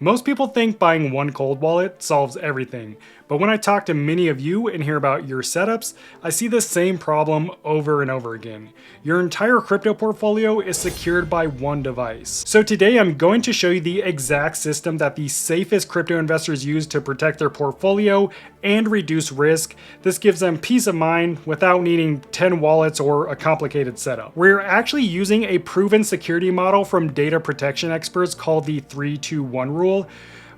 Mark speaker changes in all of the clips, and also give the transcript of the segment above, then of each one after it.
Speaker 1: Most people think buying one cold wallet solves everything, but when I talk to many of you and hear about your setups, I see the same problem over and over again. Your entire crypto portfolio is secured by one device. So today I'm going to show you the exact system that the safest crypto investors use to protect their portfolio and reduce risk. This gives them peace of mind without needing 10 wallets or a complicated setup. We're actually using a proven security model from data protection experts called the 3-2-1 rule,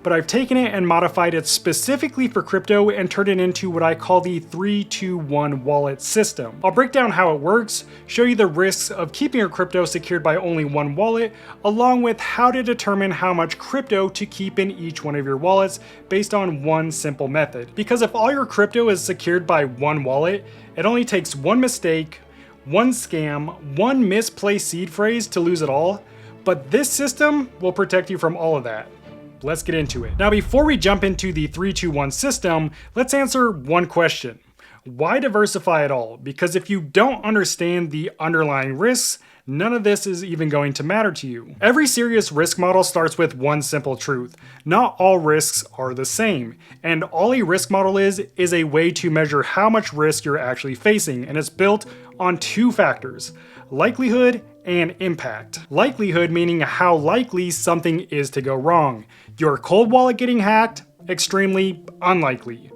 Speaker 1: but I've taken it and modified it specifically for crypto and turned it into what I call the 3-2-1 wallet system. I'll break down how it works, show you the risks of keeping your crypto secured by only one wallet, along with how to determine how much crypto to keep in each one of your wallets based on one simple method. Because if all your crypto is secured by one wallet, it only takes one mistake, one scam, one misplaced seed phrase to lose it all, but this system will protect you from all of that. Let's get into it. Now, before we jump into the 3-2-1 system, let's answer one question. Why diversify at all? Because if you don't understand the underlying risks, none of this is even going to matter to you. Every serious risk model starts with one simple truth. Not all risks are the same. And all a risk model is a way to measure how much risk you're actually facing. And it's built on two factors: likelihood and impact. Likelihood meaning how likely something is to go wrong. Your cold wallet getting hacked? Extremely unlikely.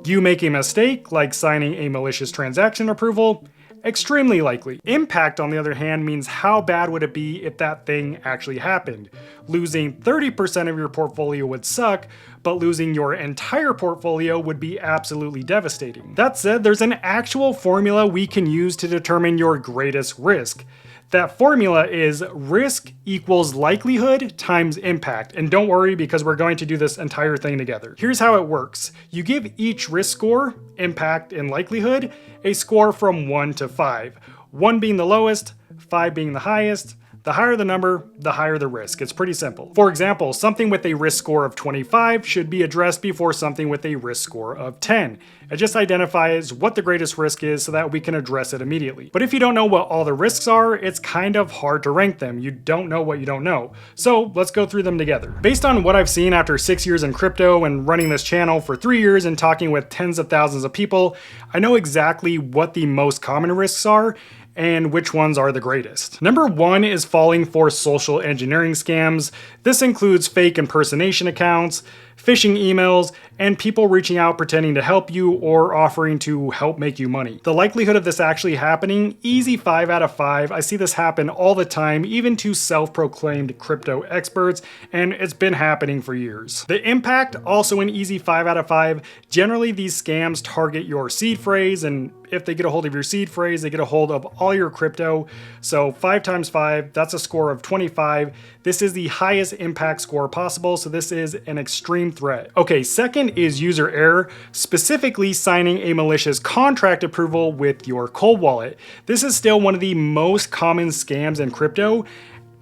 Speaker 1: You make a mistake, like signing a malicious transaction approval? Extremely likely. Impact, on the other hand, means how bad would it be if that thing actually happened. Losing 30% of your portfolio would suck, but losing your entire portfolio would be absolutely devastating. That said, there's an actual formula we can use to determine your greatest risk. That formula is risk equals likelihood times impact. And don't worry, because we're going to do this entire thing together. Here's how it works. You give each risk score, impact, and likelihood a score from 1 to 5. 1 being the lowest, 5 being the highest. The higher the number, the higher the risk. It's pretty simple. For example, something with a risk score of 25 should be addressed before something with a risk score of 10. It just identifies what the greatest risk is so that we can address it immediately. But if you don't know what all the risks are, it's kind of hard to rank them. You don't know what you don't know. So let's go through them together. Based on what I've seen after 6 years in crypto and running this channel for 3 years and talking with tens of thousands of people, I know exactly what the most common risks are and which ones are the greatest. Number 1 is falling for social engineering scams. This includes fake impersonation accounts, phishing emails, and people reaching out pretending to help you or offering to help make you money. The likelihood of this actually happening, easy 5 out of 5. I see this happen all the time, even to self-proclaimed crypto experts, and it's been happening for years. The impact, also an easy 5 out of 5. Generally, these scams target your seed phrase, and if they get a hold of your seed phrase, they get a hold of all your crypto. So 5 times 5, that's a score of 25. This is the highest impact score possible, so this is an extreme threat. Okay, second is user error, specifically signing a malicious contract approval with your cold wallet. This is still one of the most common scams in crypto.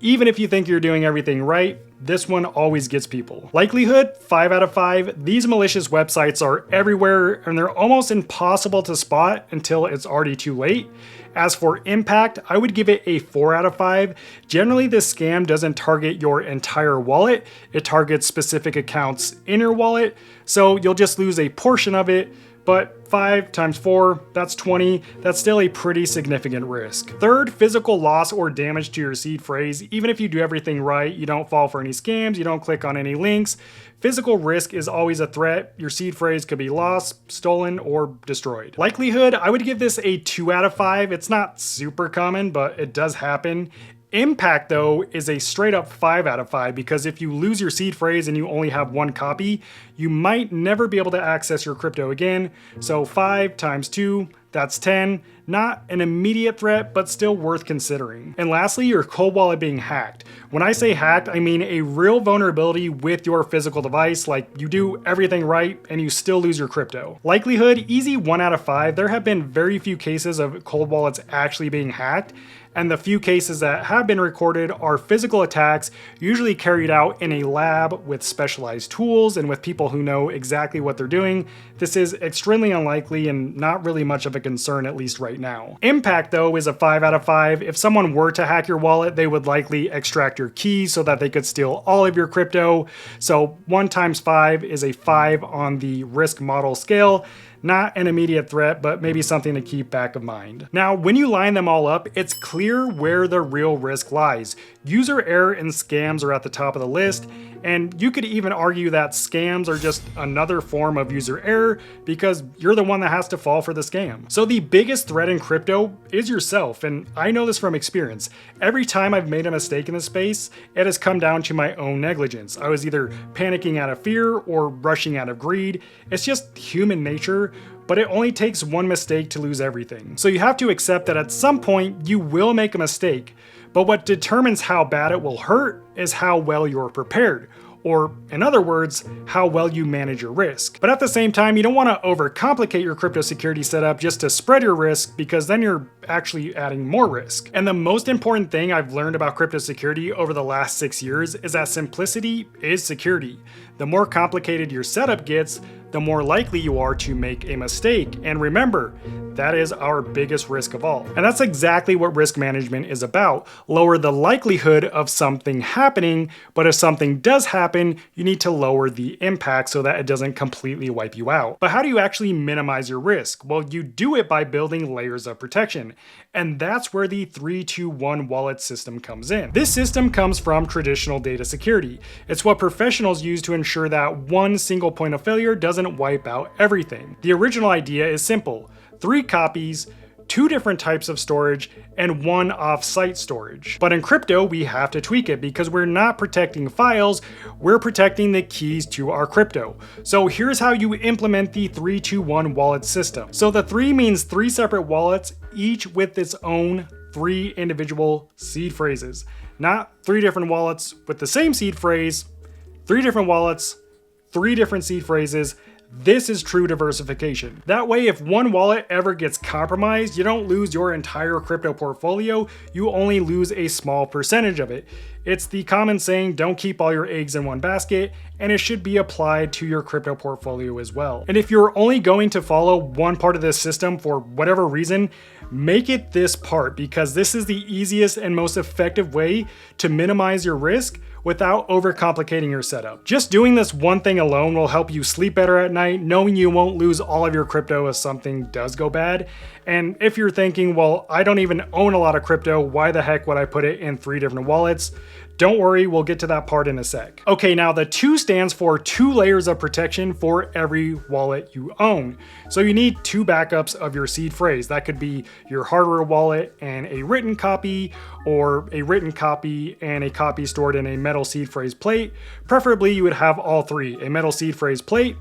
Speaker 1: Even if you think you're doing everything right, this one always gets people. Likelihood, 5 out of 5. These malicious websites are everywhere and they're almost impossible to spot until it's already too late. As for impact, I would give it a 4 out of 5. Generally, this scam doesn't target your entire wallet. It targets specific accounts in your wallet, so you'll just lose a portion of it. But 5 times 4, that's 20. That's still a pretty significant risk. Third, physical loss or damage to your seed phrase. Even if you do everything right, you don't fall for any scams, you don't click on any links, physical risk is always a threat. Your seed phrase could be lost, stolen, or destroyed. Likelihood, I would give this a 2 out of 5. It's not super common, but it does happen. Impact, though, is a straight up 5 out of 5 because if you lose your seed phrase and you only have one copy, you might never be able to access your crypto again. So 5 times 2, that's 10. Not an immediate threat, but still worth considering. And lastly, your cold wallet being hacked. When I say hacked, I mean a real vulnerability with your physical device, like you do everything right and you still lose your crypto. Likelihood, easy 1 out of 5. There have been very few cases of cold wallets actually being hacked. and the few cases that have been recorded are physical attacks, usually carried out in a lab with specialized tools and with people who know exactly what they're doing. This is extremely unlikely and not really much of a concern, at least right now. Impact, though, is a 5 out of 5. If someone were to hack your wallet, they would likely extract your keys so that they could steal all of your crypto. So 1 times 5 is a 5 on the risk model scale. Not an immediate threat, but maybe something to keep back of mind. Now, when you line them all up, it's clear where the real risk lies. User error and scams are at the top of the list, and you could even argue that scams are just another form of user error because you're the one that has to fall for the scam. So the biggest threat in crypto is yourself, and I know this from experience. Every time I've made a mistake in this space, it has come down to my own negligence. I was either panicking out of fear or rushing out of greed. It's just human nature. But it only takes one mistake to lose everything. So you have to accept that at some point you will make a mistake, but what determines how bad it will hurt is how well you're prepared. Or, in other words, how well you manage your risk. But at the same time, you don't want to overcomplicate your crypto security setup just to spread your risk, because then you're actually adding more risk. And the most important thing I've learned about crypto security over the last 6 years is that simplicity is security. The more complicated your setup gets, the more likely you are to make a mistake. And remember, that is our biggest risk of all. And that's exactly what risk management is about. Lower the likelihood of something happening, but if something does happen, you need to lower the impact so that it doesn't completely wipe you out. But how do you actually minimize your risk? Well, you do it by building layers of protection. And that's where the 3-2-1 wallet system comes in. This system comes from traditional data security. It's what professionals use to ensure that one single point of failure doesn't wipe out everything. The original idea is simple: 3 copies, 2 different types of storage, and 1 off-site storage. But in crypto, we have to tweak it because we're not protecting files, we're protecting the keys to our crypto. So here's how you implement the 3-2-1 wallet system. So the 3 means 3 separate wallets, each with its own 3 individual seed phrases. Not 3 different wallets with the same seed phrase, 3 different wallets, 3 different seed phrases. This is true diversification. That way, if one wallet ever gets compromised, you don't lose your entire crypto portfolio, you only lose a small percentage of it. It's the common saying, don't keep all your eggs in one basket, and it should be applied to your crypto portfolio as well. And if you're only going to follow one part of this system for whatever reason, make it this part, because this is the easiest and most effective way to minimize your risk without overcomplicating your setup. Just doing this one thing alone will help you sleep better at night, knowing you won't lose all of your crypto if something does go bad. And if you're thinking, well, I don't even own a lot of crypto, why the heck would I put it in 3 different wallets? Don't worry, we'll get to that part in a sec. Okay, now the 2 stands for 2 layers of protection for every wallet you own. So you need 2 backups of your seed phrase. That could be your hardware wallet and a written copy, or a written copy and a copy stored in a metal seed phrase plate. Preferably you would have all 3, a metal seed phrase plate,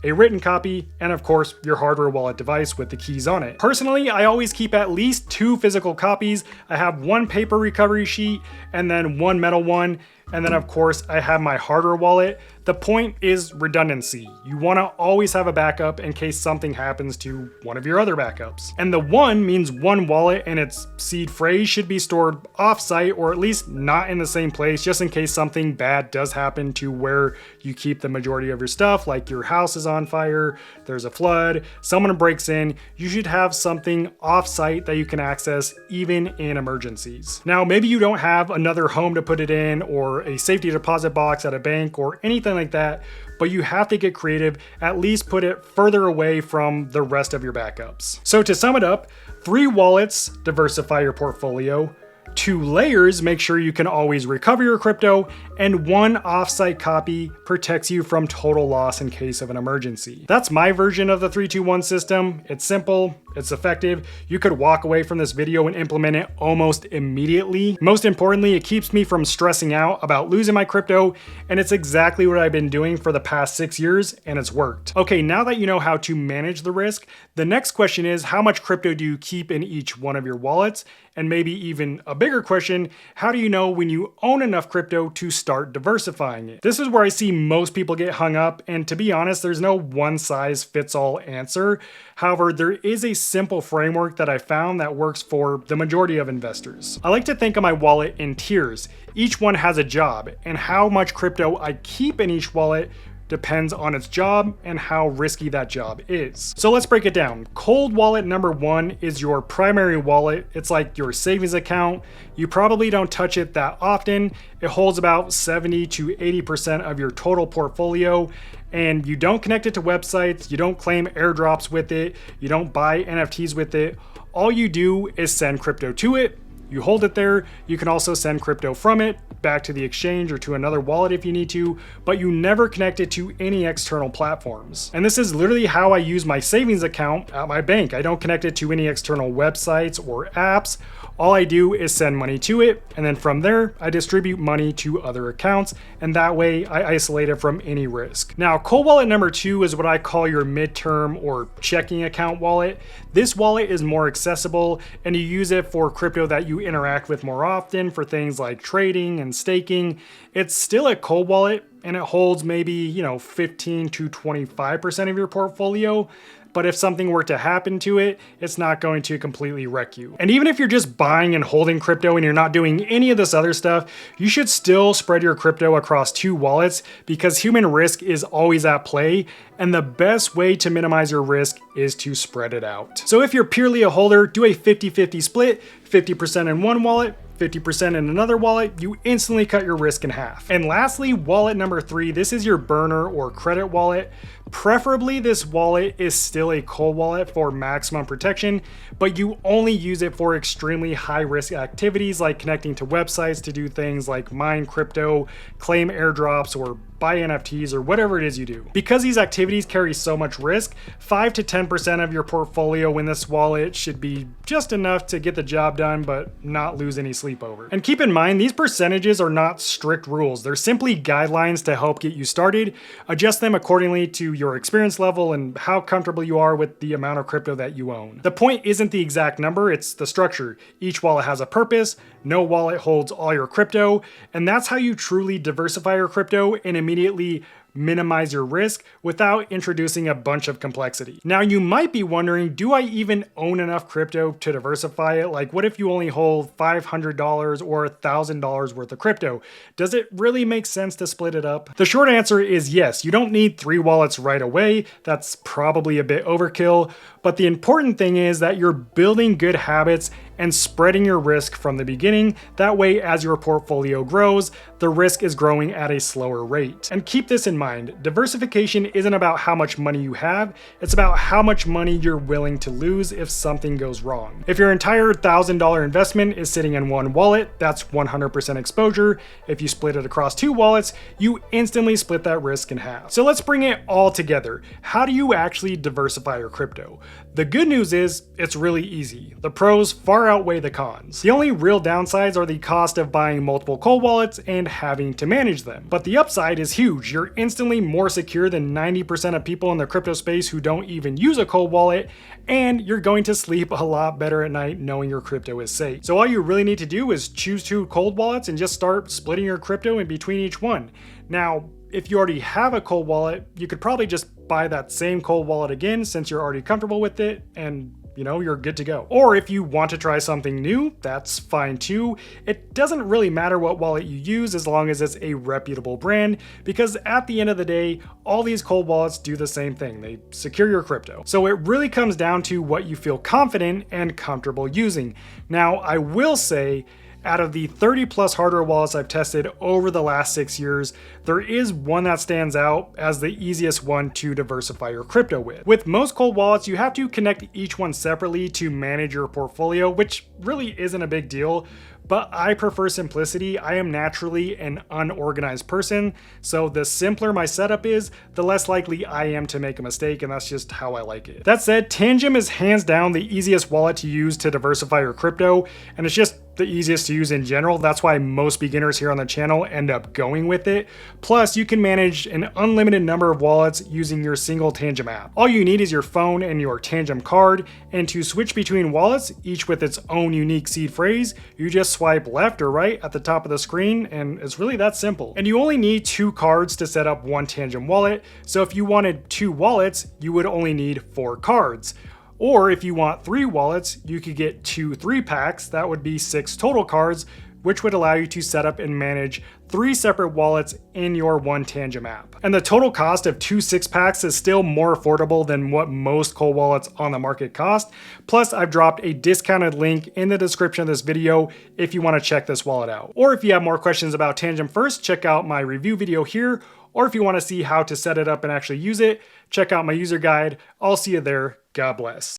Speaker 1: a written copy, and of course, your hardware wallet device with the keys on it. Personally, I always keep at least 2 physical copies. I have 1 paper recovery sheet and then 1 metal one. And then of course, I have my hardware wallet. The point is redundancy. You want to always have a backup in case something happens to one of your other backups. And the 1 means 1 wallet and its seed phrase should be stored off-site, or at least not in the same place, just in case something bad does happen to where you keep the majority of your stuff, like your house is on fire, there's a flood, someone breaks in. You should have something off-site that you can access even in emergencies. Now, maybe you don't have another home to put it in, or a safety deposit box at a bank, or anything like that, but you have to get creative. At least put it further away from the rest of your backups. So to sum it up, 3 wallets diversify your portfolio, 2 layers make sure you can always recover your crypto, and 1 offsite copy protects you from total loss in case of an emergency. That's my version of the 3-2-1 system. It's simple, it's effective. You could walk away from this video and implement it almost immediately. Most importantly, it keeps me from stressing out about losing my crypto, and it's exactly what I've been doing for the past 6 years, and it's worked. Okay, now that you know how to manage the risk, the next question is, how much crypto do you keep in each one of your wallets? And maybe even a bigger question, how do you know when you own enough crypto to start diversifying it? This is where I see most people get hung up, and to be honest, there's no one size fits all answer. However, there is a simple framework that I found that works for the majority of investors. I like to think of my wallet in tiers. Each one has a job, and how much crypto I keep in each wallet depends on its job and how risky that job is. So let's break it down. Cold wallet number 1 is your primary wallet. It's like your savings account. You probably don't touch it that often. It holds about 70 to 80% of your total portfolio, and you don't connect it to websites, you don't claim airdrops with it, you don't buy NFTs with it. All you do is send crypto to it. You hold it there. You can also send crypto from it back to the exchange or to another wallet if you need to, but you never connect it to any external platforms. And this is literally how I use my savings account at my bank. I don't connect it to any external websites or apps. All I do is send money to it, and then from there, I distribute money to other accounts, and that way I isolate it from any risk. Now, cold wallet number 2 is what I call your midterm or checking account wallet. This wallet is more accessible, and you use it for crypto that you interact with more often for things like trading and staking. It's still a cold wallet, and it holds maybe, 15 to 25% of your portfolio. But if something were to happen to it, it's not going to completely wreck you. And even if you're just buying and holding crypto and you're not doing any of this other stuff, you should still spread your crypto across 2 wallets because human risk is always at play. And the best way to minimize your risk is to spread it out. So if you're purely a holder, do a 50-50 split, 50% in one wallet, 50% in another wallet, you instantly cut your risk in half. And lastly, wallet number 3, this is your burner or credit wallet. Preferably this wallet is still a cold wallet for maximum protection, but you only use it for extremely high risk activities like connecting to websites to do things like mine crypto, claim airdrops, or buy NFTs or whatever it is you do. Because these activities carry so much risk, 5 to 10% of your portfolio in this wallet should be just enough to get the job done but not lose any sleep over. And keep in mind, these percentages are not strict rules. They're simply guidelines to help get you started. Adjust them accordingly to your experience level and how comfortable you are with the amount of crypto that you own. The point isn't the exact number, it's the structure. Each wallet has a purpose, no wallet holds all your crypto, and that's how you truly diversify your crypto and immediately minimize your risk without introducing a bunch of complexity. Now you might be wondering, do I even own enough crypto to diversify it? Like what if you only hold $500 or $1,000 worth of crypto? Does it really make sense to split it up? The short answer is yes. You don't need 3 wallets right away. That's probably a bit overkill, but the important thing is that you're building good habits and spreading your risk from the beginning. That way, as your portfolio grows, the risk is growing at a slower rate. And keep this in mind, diversification isn't about how much money you have, it's about how much money you're willing to lose if something goes wrong. If your entire $1,000 investment is sitting in one wallet, that's 100% exposure. If you split it across 2 wallets, you instantly split that risk in half. So let's bring it all together. How do you actually diversify your crypto? The good news is it's really easy. The pros far outweigh the cons. The only real downsides are the cost of buying multiple cold wallets and having to manage them. But the upside is huge. You're instantly more secure than 90% of people in the crypto space who don't even use a cold wallet, and you're going to sleep a lot better at night knowing your crypto is safe. So all you really need to do is choose 2 cold wallets and just start splitting your crypto in between each one. Now, if you already have a cold wallet, you could probably just buy that same cold wallet again since you're already comfortable with it and you're good to go. Or if you want to try something new, that's fine too. It doesn't really matter what wallet you use as long as it's a reputable brand, because at the end of the day, all these cold wallets do the same thing. They secure your crypto. So it really comes down to what you feel confident and comfortable using. Now, I will say, out of the 30 plus hardware wallets I've tested over the last 6 years, there is one that stands out as the easiest one to diversify your crypto with. With most cold wallets, you have to connect each one separately to manage your portfolio, which really isn't a big deal. But I prefer simplicity. I am naturally an unorganized person, so the simpler my setup is, the less likely I am to make a mistake, and that's just how I like it. That said, Tangem is hands down the easiest wallet to use to diversify your crypto, and it's just the easiest to use in general. That's why most beginners here on the channel end up going with it. Plus, you can manage an unlimited number of wallets using your single Tangem app. All you need is your phone and your Tangem card, and to switch between wallets, each with its own unique seed phrase, you just swipe left or right at the top of the screen, and it's really that simple. And you only need 2 cards to set up one Tangem wallet, so if you wanted 2 wallets, you would only need 4 cards. Or if you want 3 wallets, you could get 2 3-packs, that would be 6 total cards, which would allow you to set up and manage 3 separate wallets in your one Tangem app. And the total cost of 2 6-packs is still more affordable than what most cold wallets on the market cost. Plus, I've dropped a discounted link in the description of this video if you want to check this wallet out. Or if you have more questions about Tangem First, check out my review video here. Or if you want to see how to set it up and actually use it, check out my user guide. I'll see you there. God bless.